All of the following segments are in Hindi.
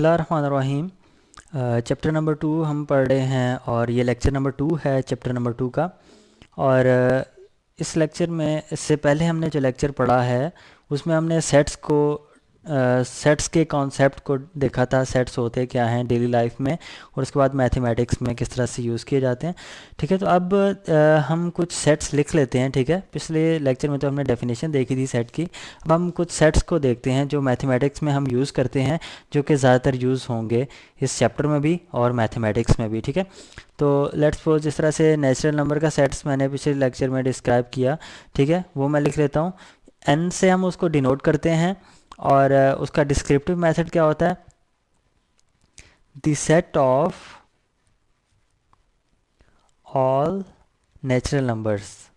बिस्मिल्लाहिर्रहमानिर्रहीम। चैप्टर नंबर 2 हम पढ़ रहे हैं और ये लेक्चर नंबर 2 है चैप्टर नंबर 2 का। और इस लेक्चर में इससे पहले हमने जो लेक्चर पढ़ा है उसमें हमने सेट्स के कॉन्सेप्ट को देखा था। सेट्स होते क्या हैं डेली लाइफ में और उसके बाद मैथमेटिक्स में किस तरह से यूज़ किए जाते हैं। ठीक है, तो अब हम कुछ सेट्स लिख लेते हैं। ठीक है, पिछले लेक्चर में तो हमने डेफिनेशन देखी थी सेट की। अब हम कुछ सेट्स को देखते हैं जो मैथमेटिक्स में हम यूज़ करते हैं, जो कि ज़्यादातर यूज़ होंगे इस चैप्टर में भी और मैथमेटिक्स में भी। ठीक है, तो लेट्स सपोज जिस तरह से नेचुरल नंबर का सेट्स मैंने पिछले लेक्चर में डिस्क्राइब किया, ठीक है, वो मैं लिख लेता हूँ। एन से हम उसको डिनोट करते हैं और उसका डिस्क्रिप्टिव मेथड क्या होता है, the set of all natural numbers.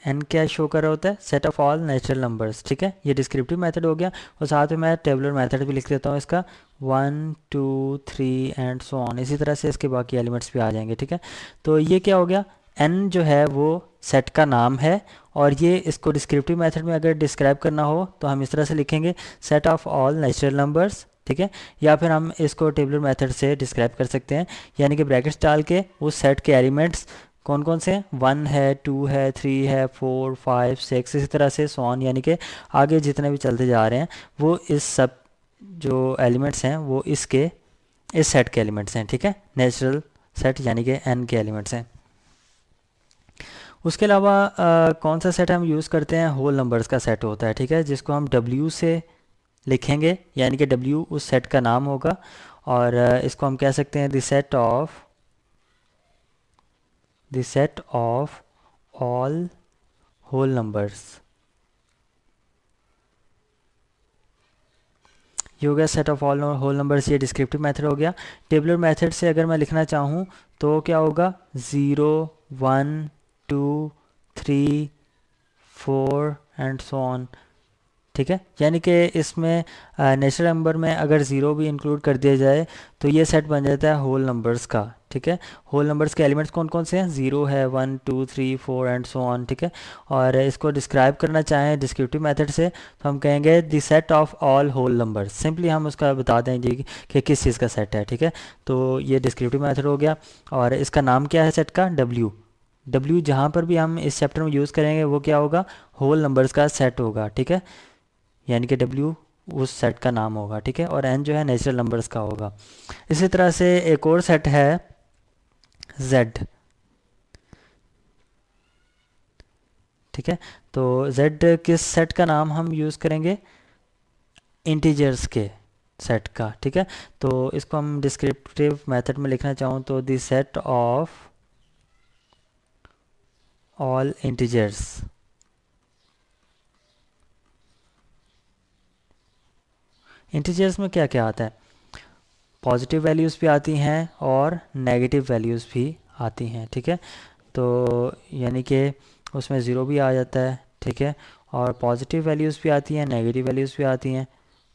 N क्या शो कर रहा होता है, set of all natural numbers. ठीक है, ये डिस्क्रिप्टिव मेथड हो गया और साथ में मैं टेबुलर मेथड भी लिख देता हूँ इसका 1 2 3 एंड सो ऑन। इसी तरह से इसके बाकी एलिमेंट्स भी आ जाएंगे। ठीक है, तो ये क्या हो गया, एन जो है वो सेट का नाम है और ये इसको डिस्क्रिप्टिव मेथड में अगर डिस्क्राइब करना हो तो हम इस तरह से लिखेंगे set of all natural numbers. ठीक है, या फिर हम इसको टेबुलर मेथड से डिस्क्राइब कर सकते हैं, यानी कि ब्रैकेट्स डाल के उस सेट के एलिमेंट्स कौन कौन से हैं, 1 है, 2 है, 3 है, 4 5 6, इसी तरह से सो ऑन, यानी कि आगे जितने भी चलते जा रहे हैं वो इस सब जो एलिमेंट्स हैं वो इस सेट के एलिमेंट्स हैं। ठीक है, नेचुरल सेट यानी कि एन के एलिमेंट्स हैं। उसके अलावा कौन सा सेट हम यूज़ करते हैं, होल नंबर्स का सेट होता है। ठीक है, जिसको हम W से लिखेंगे, यानी कि W उस सेट का नाम होगा और इसको हम कह सकते हैं the set of all whole numbers. ये हो गया set of all whole numbers, ये डिस्क्रिप्टिव मेथड हो गया। टेबुलर मेथड से अगर मैं लिखना चाहूँ तो क्या होगा, 0 1 2 3 4 एंड सो ऑन। ठीक है, यानी कि इसमें नेचुरल नंबर में अगर ज़ीरो भी इंक्लूड कर दिया जाए तो ये सेट बन जाता है होल नंबर्स का। ठीक है, होल नंबर्स के एलिमेंट्स कौन कौन से हैं, 0 है, 1 2 3 4 एंड सो ऑन। ठीक है, और इसको डिस्क्राइब करना चाहें डिस्क्रिप्टिव मेथड से तो हम कहेंगे the set of all whole numbers. Simply हम उसका बता देंगे कि किस चीज़ का सेट है। ठीक है, तो ये डिस्क्रिप्टिव मेथड हो गया और इसका नाम क्या है सेट का, W जहाँ पर भी हम इस चैप्टर में यूज़ करेंगे वो क्या होगा, होल नंबर्स का सेट होगा। ठीक है, यानी कि W उस सेट का नाम होगा। ठीक है, और N जो है नेचुरल नंबर्स का होगा। इसी तरह से एक और सेट है Z। ठीक है, तो Z किस सेट का नाम हम यूज़ करेंगे, इंटीजर्स के सेट का। ठीक है, तो इसको हम डिस्क्रिप्टिव मेथड में लिखना चाहूँ तो the set of all integers. Integers में क्या क्या आता है, पॉजिटिव वैल्यूज़ भी आती हैं और नेगेटिव वैल्यूज़ भी आती हैं। ठीक है, तो यानी कि उसमें ज़ीरो भी आ जाता है। ठीक है, और पॉजिटिव वैल्यूज़ भी आती हैं, नेगेटिव वैल्यूज़ भी आती हैं,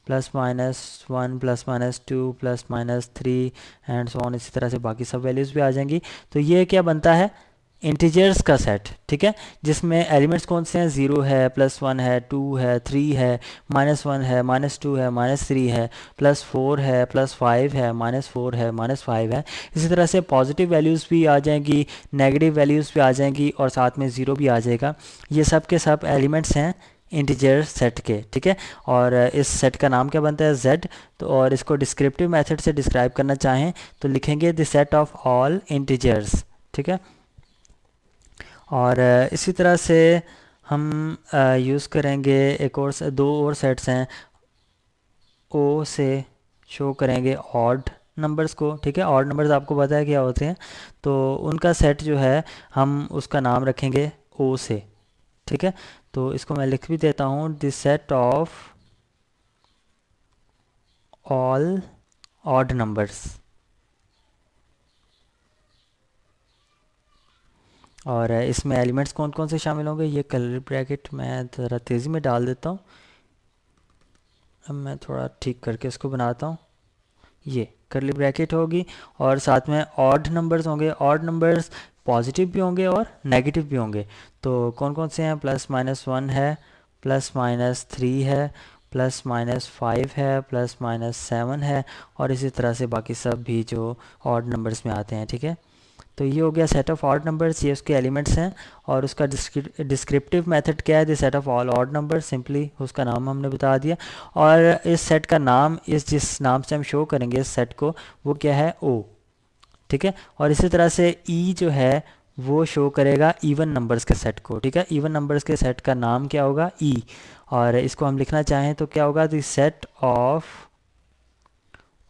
+-1 +-2 +-3 एंड सो ऑन। इसी तरह से बाकी सब वैल्यूज़ भी आ जाएंगी। तो ये क्या बनता है, इंटीजर्स का सेट। ठीक है, जिसमें एलिमेंट्स कौन से हैं, 0 है, +1 है, 2 है, 3 है, -1 है, -2 है, -3 है, +4 है, +5 है, -4 है, -5 है। इसी तरह से पॉजिटिव वैल्यूज़ भी आ जाएंगी, नेगेटिव वैल्यूज़ भी आ जाएंगी और साथ में ज़ीरो भी आ जाएगा। ये सब के सब एलिमेंट्स हैं इंटीजर सेट के। ठीक है, और इस सेट का नाम क्या बनता है, Z। तो और इसको डिस्क्रिप्टिव मेथड से डिस्क्राइब करना चाहें तो लिखेंगे the set of all integers. ठीक है, और इसी तरह से हम यूज़ करेंगे दो और सेट्स हैं, O से शो करेंगे ऑड नंबर्स को। ठीक है, ऑड नंबर्स आपको पता है क्या होते हैं, तो उनका सेट जो है हम उसका नाम रखेंगे O से। ठीक है, तो इसको मैं लिख भी देता हूँ, the set of all odd numbers. और इसमें एलिमेंट्स कौन कौन से शामिल होंगे, ये कलर ब्रैकेट मैं ज़रा तेज़ी में डाल देता हूँ। अब मैं थोड़ा ठीक करके इसको बनाता हूँ। ये करली ब्रैकेट होगी और साथ में ऑड नंबर्स होंगे। ऑड नंबर्स पॉजिटिव भी होंगे और नेगेटिव भी होंगे। तो कौन कौन से हैं, +-1 है, प्लस माइनस 3 है, प्लस माइनस 5 है, प्लस माइनस 7 है, और इसी तरह से बाकी सब भी जो ऑड नंबर्स में आते हैं, ठीक है। तो ये हो गया सेट ऑफ ऑड नंबर्स, ये उसके एलिमेंट्स हैं। और उसका डिस्क्रिप्टिव मेथड क्या है, the set of all odd number, simply उसका नाम हमने बता दिया। और इस सेट का नाम, इस जिस नाम से हम शो करेंगे इस सेट को, वो क्या है, ओ, ठीक है। और इसी तरह से ई जो है वो शो करेगा इवन नंबर्स के सेट को, ठीक है। इवन नंबर्स के सेट का नाम क्या होगा, ई। और इसको हम लिखना चाहें तो क्या होगा, the set of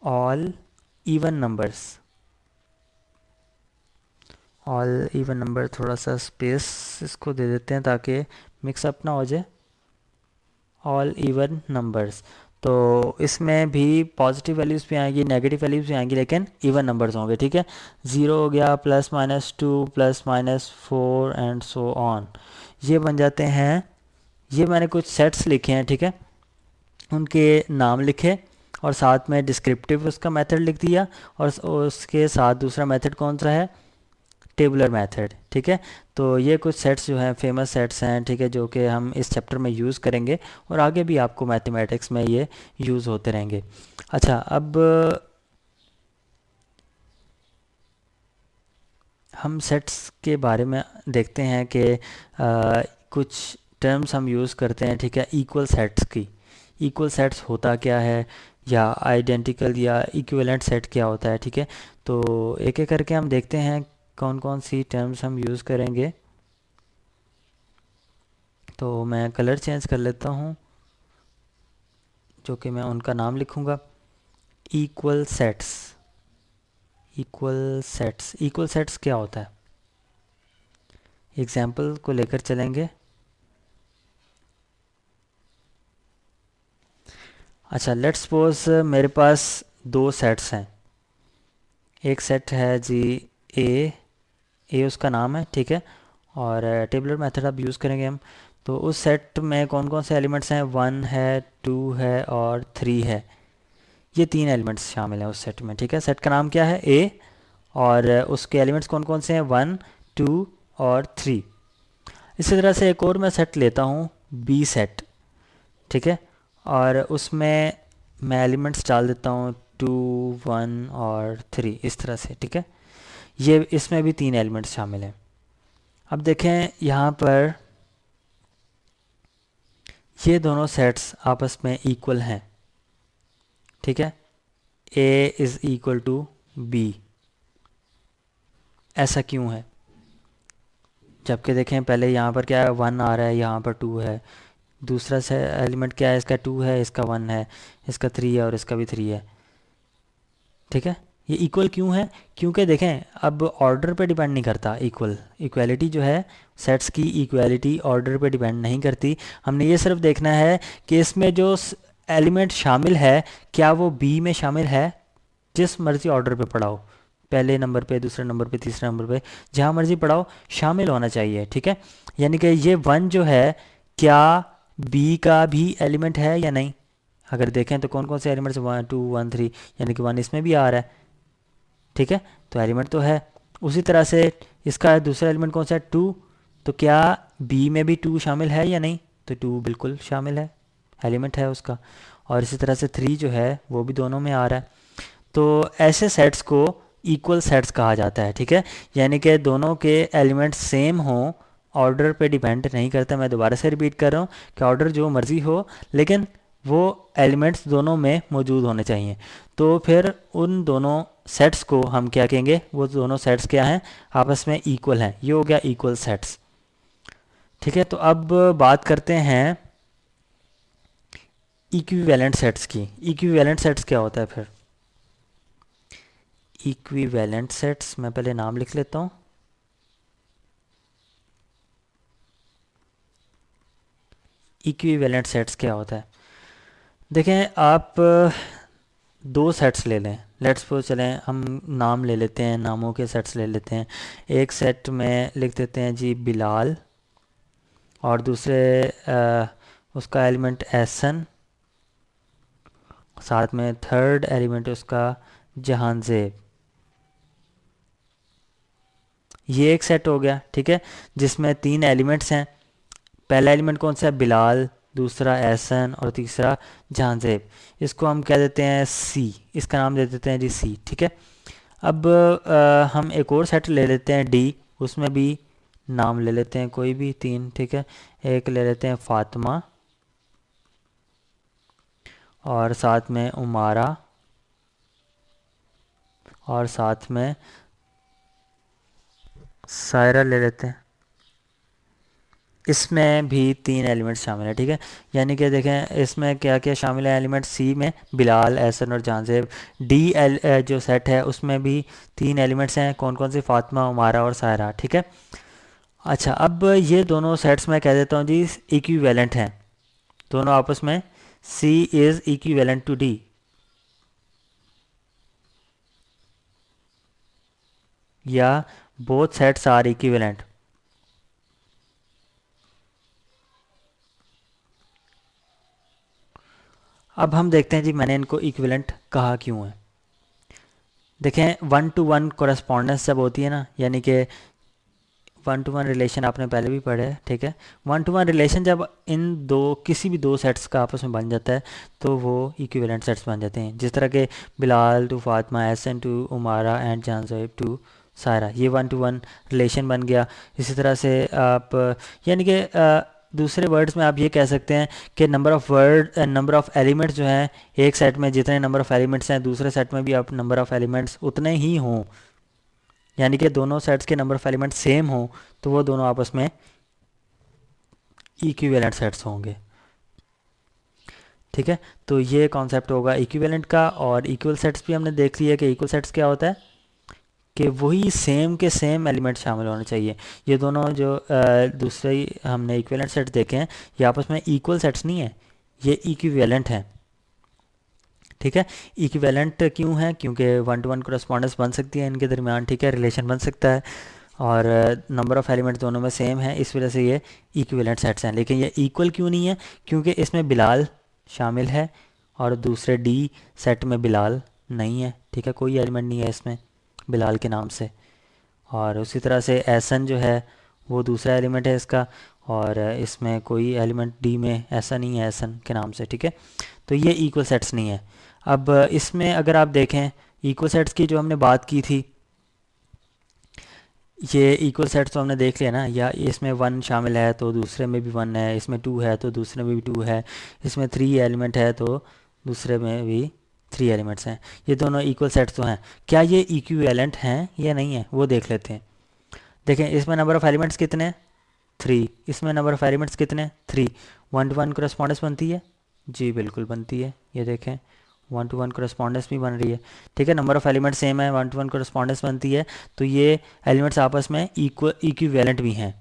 all even numbers. All even number, थोड़ा सा स्पेस इसको दे देते हैं ताकि मिक्सअप ना हो जाए। ऑल इवन नंबर्स, तो इसमें भी पॉजिटिव वैल्यूज़ भी आएंगी, नेगेटिव वैल्यूज़ भी आएंगी, लेकिन इवन नंबर्स होंगे, ठीक है। 0 हो गया, plus minus 2, plus minus 4 and so on, ये बन जाते हैं। ये मैंने कुछ सेट्स लिखे हैं, ठीक है, उनके नाम लिखे और साथ में डिस्क्रिप्टिव उसका मेथड लिख दिया। और उसके साथ दूसरा मेथड कौन सा है, टेबुलर मेथड, ठीक है। तो ये कुछ सेट्स जो हैं फेमस सेट्स हैं, ठीक है, जो कि हम इस चैप्टर में यूज़ करेंगे और आगे भी आपको मैथमेटिक्स में ये यूज़ होते रहेंगे। अच्छा, अब हम सेट्स के बारे में देखते हैं कि कुछ टर्म्स हम यूज़ करते हैं, ठीक है, इक्वल सेट्स की। इक्वल सेट्स होता क्या है, या आइडेंटिकल या इक्विवेलेंट सेट क्या होता है, ठीक है। तो एक एक करके हम देखते हैं कौन कौन सी टर्म्स हम यूज़ करेंगे। तो मैं कलर चेंज कर लेता हूँ, जो कि मैं उनका नाम लिखूँगा। Equal sets, equal sets, equal sets क्या होता है, एग्जाम्पल को लेकर चलेंगे। अच्छा, लेट्स सपोज मेरे पास दो सेट्स हैं। एक सेट है जी ए उसका नाम है, ठीक है, और टेबुलर मेथड अब यूज़ करेंगे हम। तो उस सेट में कौन कौन से एलिमेंट्स हैं, 1 है, 2 है और 3 है। ये तीन एलिमेंट्स शामिल हैं उस सेट में, ठीक है। सेट का नाम क्या है, ए, और उसके एलिमेंट्स कौन कौन से हैं, 1, 2 और 3। इसी तरह से एक और मैं सेट लेता हूँ, बी सेट, ठीक है, और उसमें मैं एलिमेंट्स डाल देता हूँ 2, 1 और 3, इस तरह से, ठीक है। ये इसमें भी तीन एलिमेंट्स शामिल हैं। अब देखें यहाँ पर ये दोनों सेट्स आपस में इक्वल हैं, ठीक है। A is equal to B, ऐसा क्यों है, जबकि देखें पहले यहाँ पर क्या है, 1 आ रहा है, यहाँ पर 2 है। दूसरा से एलिमेंट क्या है, इसका 2 है, इसका 1 है, इसका 3 है और इसका भी 3 है, ठीक है। ये इक्वल क्यों है, क्योंकि देखें अब ऑर्डर पे डिपेंड नहीं करता। इक्वालिटी जो है, सेट्स की इक्वालिटी ऑर्डर पे डिपेंड नहीं करती। हमने ये सिर्फ देखना है कि इसमें जो एलिमेंट शामिल है क्या वो बी में शामिल है, जिस मर्जी ऑर्डर पे पड़ा हो, पहले नंबर पे, दूसरे नंबर पे, तीसरे नंबर पे, जहाँ मर्जी पड़ा हो शामिल होना चाहिए, ठीक है। यानी कि ये 1 जो है क्या बी का भी एलिमेंट है या नहीं। अगर देखें तो कौन कौन से एलिमेंट्स, 1, 2, 1, 3, यानी कि 1 इसमें भी आ रहा है, ठीक है, तो एलिमेंट तो है। उसी तरह से इसका दूसरा एलिमेंट कौन सा है, 2, तो क्या बी में भी 2 शामिल है या नहीं, तो 2 बिल्कुल शामिल है, एलिमेंट है उसका। और इसी तरह से 3 जो है वो भी दोनों में आ रहा है। तो ऐसे सेट्स को इक्वल सेट्स कहा जाता है, ठीक है। यानी कि दोनों के एलिमेंट्स सेम हों, ऑर्डर पे डिपेंड नहीं करता। मैं दोबारा से रिपीट कर रहा हूँ कि ऑर्डर जो मर्जी हो, लेकिन वो एलिमेंट्स दोनों में मौजूद होने चाहिए। तो फिर उन दोनों सेट्स को हम क्या कहेंगे, वो दोनों सेट्स क्या हैं, आपस में इक्वल हैं। ये हो गया इक्वल सेट्स, ठीक है। तो अब बात करते हैं इक्विवेलेंट सेट्स की। इक्विवेलेंट सेट्स क्या होता है फिर, इक्विवेलेंट सेट्स, मैं पहले नाम लिख लेता हूँ। इक्विवेलेंट सेट्स क्या होता है, देखें आप दो सेट्स ले लें। लेट्स सपोज चलें हम नाम ले लेते हैं, नामों के सेट्स ले लेते हैं। एक सेट में लिख देते हैं जी बिलाल, और दूसरे उसका एलिमेंट एहसन, साथ में थर्ड एलिमेंट उसका जहांजेब। ये एक सेट हो गया, ठीक है, जिसमें तीन एलिमेंट्स हैं। पहला एलिमेंट कौन सा है, बिलाल, दूसरा एहसन और तीसरा जहांजेब। इसको हम क्या देते हैं, सी, इसका नाम दे देते हैं जी सी। ठीक है, अब हम एक और सेट ले लेते हैं डी, उसमें भी नाम ले लेते हैं कोई भी 3। ठीक है, एक ले लेते हैं फातिमा और साथ में उमारा और साथ में सायरा ले लेते हैं। इसमें भी 3 एलिमेंट्स शामिल हैं। ठीक है, यानी कि देखें इसमें क्या क्या शामिल है एलिमेंट, सी में बिलाल, एहसन और जहांजेब। डी जो सेट है उसमें भी 3 एलिमेंट्स हैं, कौन कौन से, फातिमा, उमारा और सायरा। ठीक है, अच्छा अब ये दोनों सेट्स मैं कह देता हूँ जी इक्विवेलेंट हैं, दोनों आपस में, C is equivalent to D, या बोथ सेट्स आर इक्विवेलेंट। अब हम देखते हैं जी मैंने इनको इक्विवेलेंट कहा क्यों है। देखें 1 to 1 कोरेस्पॉन्डेंस जब होती है ना, यानी कि 1 to 1 रिलेशन आपने पहले भी पढ़े है। ठीक है, 1 to 1 रिलेशन जब इन दो किसी भी 2 सेट्स का आपस में बन जाता है तो वो इक्विवेलेंट सेट्स बन जाते हैं। जिस तरह के Bilal to Fatima, Ehsan to Umara and Jahanzeb to Saira, ये 1 to 1 रिलेशन बन गया। इसी तरह से आप यानी कि दूसरे वर्ड्स में आप ये कह सकते हैं कि नंबर ऑफ़ एलिमेंट्स जो हैं एक सेट में, जितने नंबर ऑफ़ एलिमेंट्स हैं दूसरे सेट में भी आप नंबर ऑफ़ एलिमेंट्स उतने ही हों, यानी कि दोनों सेट्स के नंबर ऑफ़ एलिमेंट्स सेम हो तो वो दोनों आपस में इक्विवेलेंट सेट्स होंगे। ठीक है, तो ये कॉन्सेप्ट होगा इक्विवेलेंट का। और इक्वल सेट्स भी हमने देख लिया कि इक्वल सेट्स क्या होता है कि वही सेम के सेम एलिमेंट शामिल होने चाहिए। ये दोनों जो दूसरे हमने इक्विवेलेंट सेट्स देखे हैं ये आपस में इक्वल सेट्स नहीं है, ये इक्विवेलेंट हैं। ठीक है, इक्विवेलेंट क्यों है, क्योंकि 1 to 1 कोरेस्पॉन्डेंस बन सकती है इनके दरमियान। ठीक है, रिलेशन बन सकता है और नंबर ऑफ़ एलिमेंट्स दोनों में सेम है, इस वजह से ये इक्विवेलेंट सेट्स हैं। लेकिन ये इक्वल क्यों नहीं है, क्योंकि इसमें बिलाल शामिल है और दूसरे डी सेट में बिलाल नहीं है। ठीक है, कोई एलिमेंट नहीं है इसमें बिलाल के नाम से। और उसी तरह से एहसन जो है वो दूसरा एलिमेंट है इसका, और इसमें कोई एलिमेंट डी में ऐसा नहीं है एहसन के नाम से। ठीक है, तो ये इक्वल सेट्स नहीं है। अब इसमें अगर आप देखें इक्वल सेट्स की जो हमने बात की थी, ये इक्वल सेट्स तो हमने देख लिया ना, या इसमें 1 शामिल है तो दूसरे में भी 1 है, इसमें 2 है तो दूसरे में भी 2 है, इसमें 3 एलिमेंट है तो दूसरे में भी 3 एलिमेंट्स हैं। ये दोनों इक्वल सेट्स तो हैं, क्या ये इक्विवेलेंट हैं या नहीं है वो देख लेते हैं। देखें इसमें नंबर ऑफ़ एलिमेंट्स कितने हैं, 3, इसमें नंबर ऑफ़ एलिमेंट्स कितने हैं, 3। 1 to 1 कोरेस्पॉन्डेंस बनती है जी, बिल्कुल बनती है। ये देखें 1 to 1 कोरेस्पॉन्डेंस भी बन रही है। ठीक है, नंबर ऑफ़ एलिमेंट्स सेम है, 1 to 1 कोरेस्पॉन्डेंस बनती है, तो ये एलिमेंट्स आपस में इक्विवेलेंट भी हैं।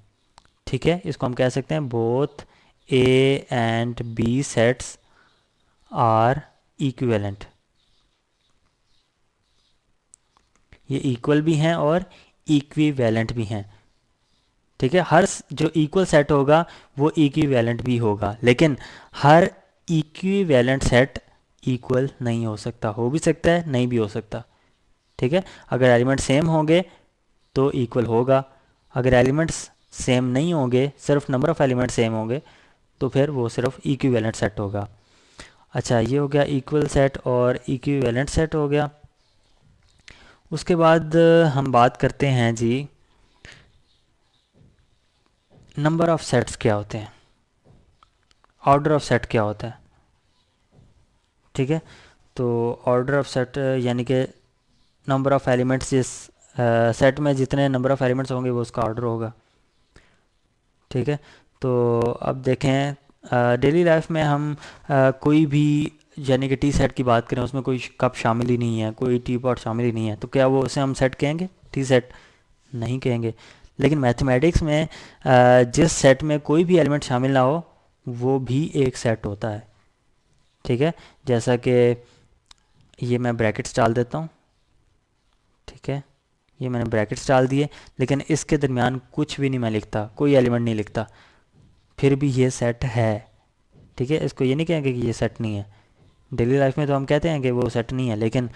ठीक है, इसको हम कह सकते हैं both A and B sets are equivalent. ये इक्वल भी हैं और इक्विवेलेंट भी हैं। ठीक है, हर जो इक्वल सेट होगा वो इक्विवेलेंट भी होगा, लेकिन हर इक्विवेलेंट सेट इक्वल नहीं हो सकता, हो भी सकता है नहीं भी हो सकता। ठीक है, अगर एलिमेंट सेम होंगे तो इक्वल होगा, अगर एलिमेंट्स सेम नहीं होंगे, सिर्फ नंबर ऑफ़ एलिमेंट सेम होंगे तो फिर वो सिर्फ इक्विवेलेंट सेट होगा। अच्छा, ये हो गया इक्वल सेट और इक्विवेलेंट सेट हो गया। उसके बाद हम बात करते हैं जी नंबर ऑफ़ सेट्स क्या होते हैं, ऑर्डर ऑफ सेट क्या होता है। ठीक है, तो ऑर्डर ऑफ सेट यानी कि नंबर ऑफ़ एलिमेंट्स, जिस सेट में जितने नंबर ऑफ़ एलिमेंट्स होंगे वो उसका ऑर्डर होगा। ठीक है, तो अब देखें डेली लाइफ में हम कोई भी यानी कि टी सेट की बात करें, उसमें कोई कप शामिल ही नहीं है, कोई टी पॉट शामिल ही नहीं है, तो क्या वो उसे हम सेट कहेंगे, टी सेट नहीं कहेंगे। लेकिन मैथमेटिक्स में जिस सेट में कोई भी एलिमेंट शामिल ना हो वो भी एक सेट होता है। ठीक है, जैसा कि ये मैं ब्रैकेट्स डाल देता हूँ। ठीक है, ये मैंने ब्रैकेट्स डाल दिए, लेकिन इसके दरमियान कुछ भी नहीं मैं लिखता, कोई एलिमेंट नहीं लिखता, फिर भी ये सेट है। ठीक है, इसको ये नहीं कहेंगे कि ये सेट नहीं है। डेली लाइफ में तो हम कहते हैं कि वो सेट नहीं है, लेकिन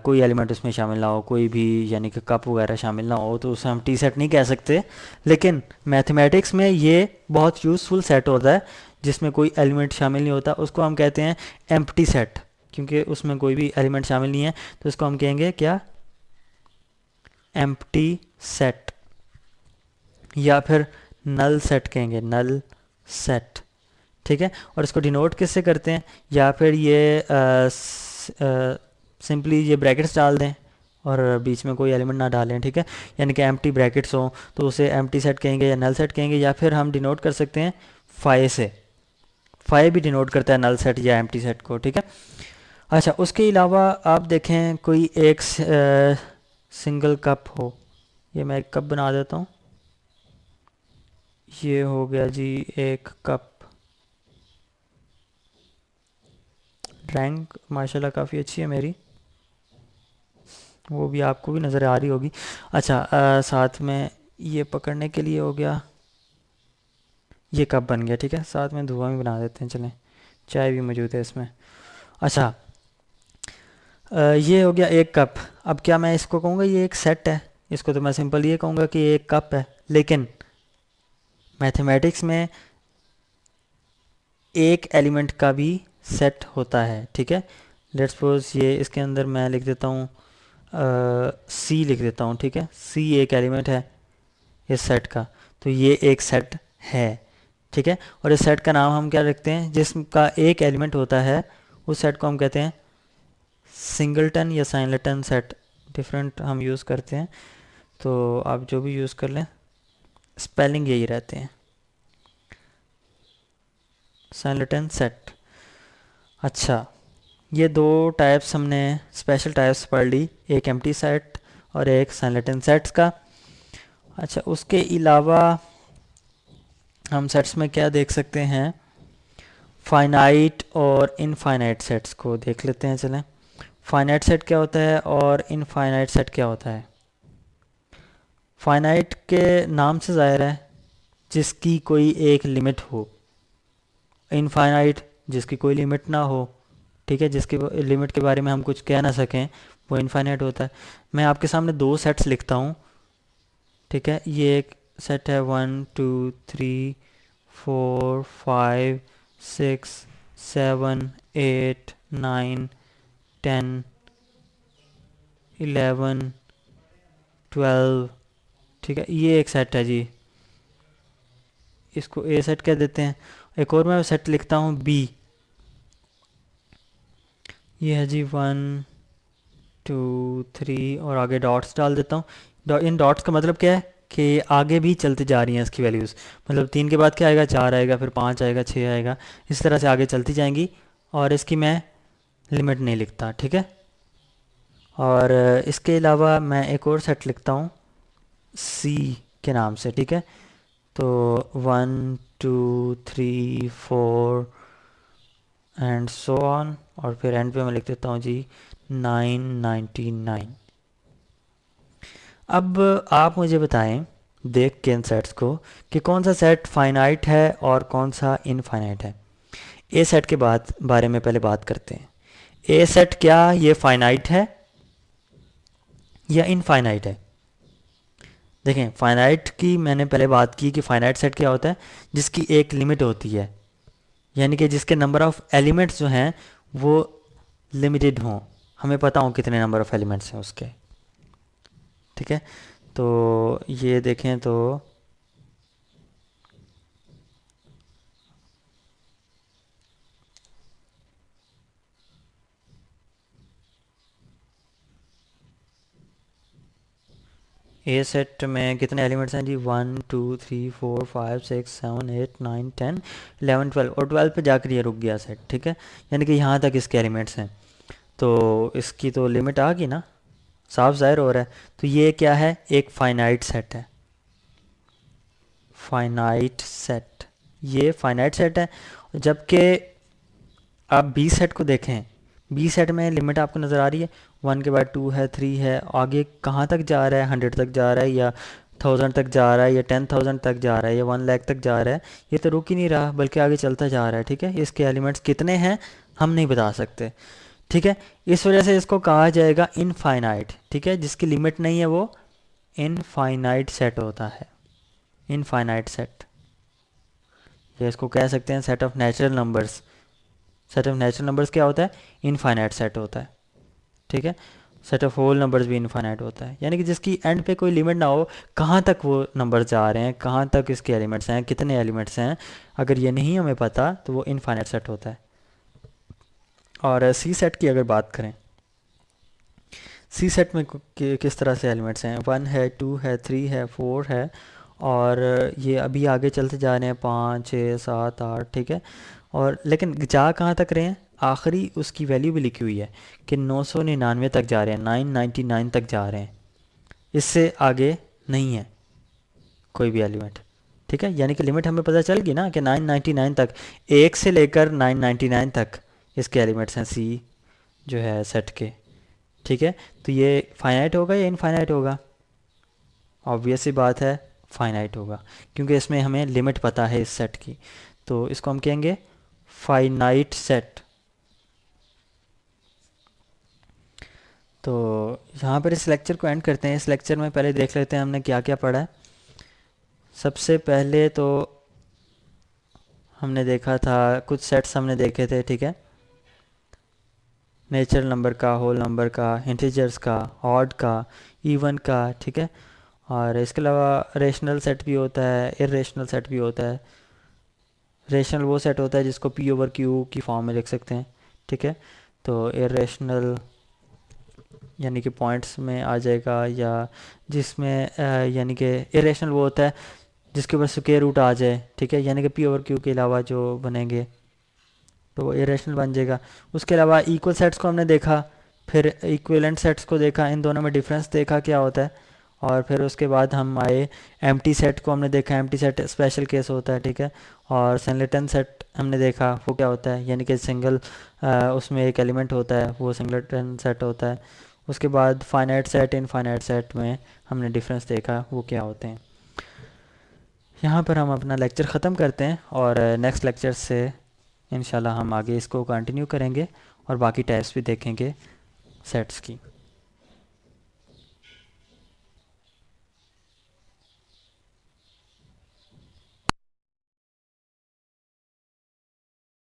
कोई एलिमेंट उसमें शामिल ना हो, कोई भी यानी कि कप वगैरह शामिल ना हो, तो उसे हम टी सेट नहीं कह सकते। लेकिन मैथमेटिक्स में ये बहुत यूज़फुल सेट होता है जिसमें कोई एलिमेंट शामिल नहीं होता उसको हम कहते हैं एम्प्टी सेट, क्योंकि उसमें कोई भी एलिमेंट शामिल नहीं है तो उसको हम कहेंगे क्या, एम्प्टी सेट, या फिर नल सेट कहेंगे, नल सेट। ठीक है, और इसको डिनोट किससे करते हैं, या फिर ये सिंपली ये ब्रैकेट्स डाल दें और बीच में कोई एलिमेंट ना डालें। ठीक है, यानी कि एम्प्टी ब्रैकेट्स हों तो उसे एम्प्टी सेट कहेंगे या नल सेट कहेंगे, या फिर हम डिनोट कर सकते हैं फाइ से, फाइ भी डिनोट करता है नल सेट या एम्प्टी सेट को। ठीक है, अच्छा उसके अलावा आप देखें कोई एक सिंगल कप हो, ये मैं एक कप बना देता हूँ, ये हो गया जी एक कप। ड्राइंग माशाल्लाह काफ़ी अच्छी है मेरी, वो भी आपको भी नज़र आ रही होगी। अच्छा साथ में ये पकड़ने के लिए हो गया, ये कप बन गया। ठीक है, साथ में धुआं भी बना देते हैं, चलें, चाय भी मौजूद है इसमें। अच्छा ये हो गया एक कप। अब क्या मैं इसको कहूँगा ये एक सेट है, इसको तो मैं सिंपल ये कहूँगा कि ये एक कप है, लेकिन मैथमेटिक्स में एक एलिमेंट का भी सेट होता है। ठीक है, लेट्स सपोज ये इसके अंदर मैं लिख देता हूँ सी लिख देता हूँ। ठीक है, सी एक एलिमेंट है इस सेट का, तो ये एक सेट है। ठीक है, और इस सेट का नाम हम क्या रखते हैं, जिसका एक एलिमेंट होता है उस सेट को हम कहते हैं सिंगलटन या साइनलेटन सेट, डिफरेंट हम यूज़ करते हैं, तो आप जो भी यूज़ कर लें स्पेलिंग यही रहते हैं, साइनलेटन सेट। अच्छा ये दो टाइप्स हमने स्पेशल टाइप्स पढ़ ली, एक एम्प्टी सेट और एक साइनलेटन सेट्स का। अच्छा उसके अलावा हम सेट्स में क्या देख सकते हैं, फाइनाइट और इनफाइनाइट सेट्स को देख लेते हैं। चलें, फाइनाइट सेट क्या होता है और इनफाइनाइट सेट क्या होता है। फाइनाइट के नाम से ज़ाहिर है जिसकी कोई एक लिमिट हो, इनफाइनाइट जिसकी कोई लिमिट ना हो। ठीक है, जिसकी लिमिट के बारे में हम कुछ कह ना सकें वो इनफाइनाइट होता है। मैं आपके सामने दो सेट्स लिखता हूँ। ठीक है, ये एक सेट है 1 2 3 4 5 6 7 8 9 10 11 12। ठीक है, ये एक सेट है जी, इसको ए सेट कह देते हैं। एक और मैं सेट लिखता हूँ बी, ये है जी 1 2 3 और आगे डॉट्स डाल देता हूँ। इन डॉट्स का मतलब क्या है कि आगे भी चलती जा रही हैं इसकी वैल्यूज़, मतलब 3 के बाद क्या आएगा, 4 आएगा, फिर 5 आएगा, 6 आएगा, इस तरह से आगे चलती जाएंगी, और इसकी मैं लिमिट नहीं लिखता। ठीक है, और इसके अलावा मैं एक और सेट लिखता हूँ सी के नाम से। ठीक है, तो 1 2 3 4 एंड सो ऑन, और फिर एंड पे मैं लिख देता हूँ जी 999। अब आप मुझे बताएं देख के इन सेट्स को कि कौन सा सेट फाइनाइट है और कौन सा इनफाइनाइट है। ए सेट के बाद बारे में पहले बात करते हैं। ए सेट क्या ये फाइनाइट है या इनफाइनाइट है। देखें फाइनाइट की मैंने पहले बात की कि फाइनाइट सेट क्या होता है, जिसकी एक लिमिट होती है, यानी कि जिसके नंबर ऑफ़ एलिमेंट्स जो हैं वो लिमिटेड हों, हमें पता हो कितने नंबर ऑफ़ एलिमेंट्स हैं उसके। ठीक है, तो ये देखें तो ए सेट में कितने एलिमेंट्स हैं जी, 1 2 3 4 5 6 7 8 9 10 11 12, और 12 पे जाकर ये रुक गया सेट। ठीक है, यानी कि यहाँ तक इसके एलिमेंट्स हैं, तो इसकी तो लिमिट आ गई ना, साफ ज़ाहिर हो रहा है। तो ये क्या है, एक फाइनाइट सेट है, फाइनाइट सेट, ये फाइनाइट सेट है। जबकि आप बी सेट को देखें, बी सेट में लिमिट आपको नज़र आ रही है, 1 के बाद 2 है, 3 है, आगे कहाँ तक जा रहा है, 100 तक जा रहा है या 1000 तक जा रहा है या 10,000 तक जा रहा है या 1 लाख तक जा रहा है, ये तो रुक ही नहीं रहा बल्कि आगे चलता जा रहा है। ठीक है, इसके एलिमेंट्स कितने हैं हम नहीं बता सकते। ठीक है, इस वजह से इसको कहा जाएगा इनफाइनाइट। ठीक है, जिसकी लिमिट नहीं है वो इनफाइनाइट सेट होता है, इनफाइनाइट सेट, या इसको कह सकते हैं set of natural numbers. Set of natural numbers क्या होता है? इनफाइनाइट सेट होता है, ठीक है। सेट ऑफ होल नंबर्स भी इनफाइनाइट होता है, यानी कि जिसकी एंड पे कोई लिमिट ना हो, कहाँ तक वो नंबर जा रहे हैं, कहाँ तक इसके एलिमेंट्स हैं, कितने एलिमेंट्स हैं, अगर ये नहीं हमें पता तो वो इनफाइनाइट सेट होता है। और सी सेट की अगर बात करें, सी सेट में किस तरह से एलिमेंट्स हैं? 1 है, 2 है, 3 है, 4 है, और ये अभी आगे चलते जा रहे हैं 5 6 7 8, ठीक है। और लेकिन जा कहाँ तक रहे हैं? आखिरी उसकी वैल्यू भी लिखी हुई है कि 999 तक जा रहे हैं, 999 तक जा रहे हैं, इससे आगे नहीं है कोई भी एलिमेंट, ठीक है। यानी कि लिमिट हमें पता चल गई ना कि 999 तक, 1 से लेकर 999 तक इसके एलिमेंट्स हैं सी जो है सेट के, ठीक है। तो ये फाइनाइट होगा या इनफाइनाइट होगा? ऑब्वियस सी बात है, फाइनाइट होगा, क्योंकि इसमें हमें लिमिट पता है इस सेट की। तो इसको हम कहेंगे फाइनाइट सेट। तो यहाँ पर इस लेक्चर को एंड करते हैं। इस लेक्चर में पहले देख लेते हैं हमने क्या क्या पढ़ा है। सबसे पहले तो हमने देखा था, कुछ सेट्स हमने देखे थे, ठीक है। नेचुरल नंबर का, होल नंबर का, इंटीजर्स का, ऑड का, इवन का, ठीक है। और इसके अलावा रेशनल सेट भी होता है, इरेशनल सेट भी होता है। रेशनल वो सेट होता है जिसको पी ओवर क्यू की फॉर्म में लिख सकते हैं, ठीक है। तो इरेशनल यानी कि पॉइंट्स में आ जाएगा, या जिसमें यानी कि इरेशनल वो होता है जिसके ऊपर स्क्वायर रूट आ जाए, ठीक है, यानी कि पी ओवर क्यू के अलावा जो बनेंगे तो वो इरेशनल बन जाएगा। उसके अलावा इक्वल सेट्स को हमने देखा, फिर इक्विवेलेंट सेट्स को देखा, इन दोनों में डिफरेंस देखा क्या होता है। और फिर उसके बाद हम आए एम्प्टी सेट को हमने देखा, एम्प्टी सेट स्पेशल केस होता है, ठीक है। और सिंगलेटन सेट हमने देखा, वो क्या होता है, यानी कि सिंगल उसमें एक एलिमेंट होता है, वो सिंगलेटन सेट होता है। उसके बाद फाइनाइट सेट, इनफाइनाइट सेट में हमने डिफरेंस देखा, वो क्या होते हैं। यहाँ पर हम अपना लेक्चर ख़त्म करते हैं, और नेक्स्ट लेक्चर से इंशाल्लाह हम आगे इसको कंटिन्यू करेंगे और बाकी टाइप्स भी देखेंगे सेट्स की।